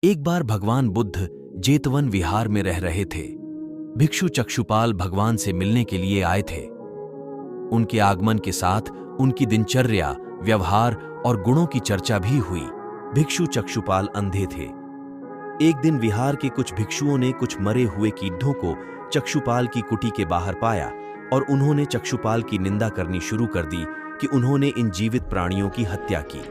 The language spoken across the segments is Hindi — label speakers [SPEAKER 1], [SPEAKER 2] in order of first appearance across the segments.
[SPEAKER 1] एक बार भगवान बुद्ध जेतवन विहार में रह रहे थे। भिक्षु चक्षुपाल भगवान से मिलने के लिए आए थे। उनके आगमन के साथ उनकी दिनचर्या, व्यवहार और गुणों की चर्चा भी हुई। भिक्षु चक्षुपाल अंधे थे। एक दिन विहार के कुछ भिक्षुओं ने कुछ मरे हुए कीड़ों को चक्षुपाल की कुटी के बाहर पाया और उन्होंने चक्षुपाल की निंदा करनी शुरू कर दी कि उन्होंने इन जीवित प्राणियों की हत्या की।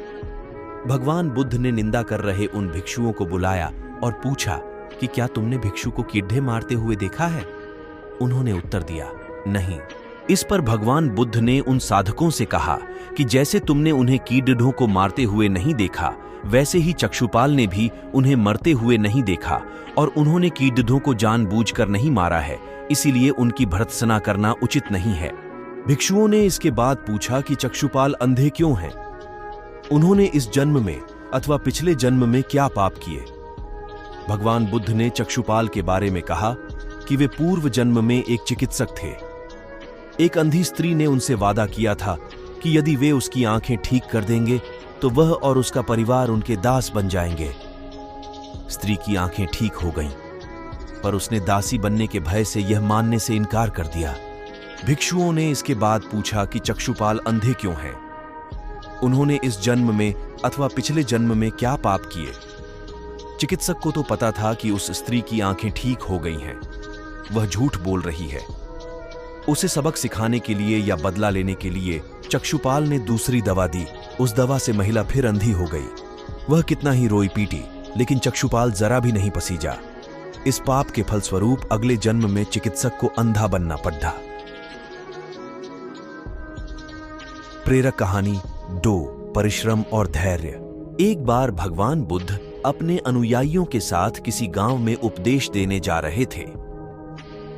[SPEAKER 1] भगवान बुद्ध ने निंदा कर रहे उन भिक्षुओं को बुलाया और पूछा कि क्या तुमने भिक्षु को कीड़े मारते हुए देखा है? उन्होंने उत्तर दिया, नहीं। इस पर भगवान बुद्ध ने उन साधकों से कहा कि जैसे तुमने उन्हें कीड़ों को मारते हुए नहीं देखा, वैसे ही चक्षुपाल ने भी उन्हें मरते हुए नहीं देखा और उन्होंने कीड़ों को जानबूझकर नहीं मारा है, इसीलिए उनकी भर्त्सना करना उचित नहीं है। भिक्षुओं ने इसके बाद पूछा कि चक्षुपाल अंधे क्यों हैं? उन्होंने इस जन्म में अथवा पिछले जन्म में क्या पाप किए? भगवान बुद्ध ने चक्षुपाल के बारे में कहा कि वे पूर्व जन्म में एक चिकित्सक थे। एक अंधी स्त्री ने उनसे वादा किया था कि यदि वे उसकी आंखें ठीक कर देंगे तो वह और उसका परिवार उनके दास बन जाएंगे। स्त्री की आंखें ठीक हो गईं, पर उसने दासी बनने के भय से यह मानने से इनकार कर दिया। भिक्षुओं ने इसके बाद पूछा कि चक्षुपाल अंधे क्यों हैं? उन्होंने इस जन्म में अथवा पिछले जन्म में क्या पाप किए? चिकित्सक को तो पता था कि उस स्त्री की आंखें ठीक हो गई हैं। वह झूठ बोल रही है। उसे सबक सिखाने के लिए या बदला लेने के लिए चक्षुपाल ने दूसरी दवा दी। उस दवा से महिला फिर अंधी हो गई। वह कितना ही रोई पीटी, लेकिन चक्षुपाल जरा भी नहीं पसीजा। इस पाप के फलस्वरूप अगले जन्म में चिकित्सक को अंधा बनना पड़ा। प्रेरक कहानी 2, परिश्रम और धैर्य। एक बार भगवान बुद्ध अपने अनुयायियों के साथ किसी गांव में उपदेश देने जा रहे थे।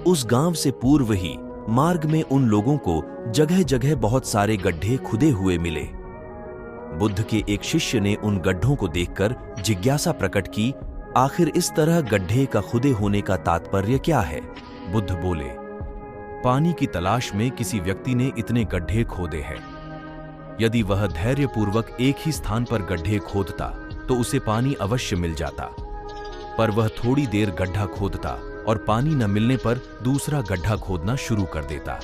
[SPEAKER 1] उस गांव से पूर्व ही मार्ग में उन लोगों को जगह जगह बहुत सारे गड्ढे खुदे हुए मिले। बुद्ध के एक शिष्य ने उन गड्ढों को देखकर जिज्ञासा प्रकट की, आखिर इस तरह गड्ढे का खुदे होने का तात्पर्य क्या है? बुद्ध बोले, पानी की तलाश में किसी व्यक्ति ने इतने गड्ढे खोदे हैं। यदि वह धैर्यपूर्वक एक ही स्थान पर गड्ढे खोदता तो उसे पानी अवश्य मिल जाता, पर वह थोड़ी देर गड्ढा खोदता और पानी न मिलने पर दूसरा गड्ढा खोदना शुरू कर देता।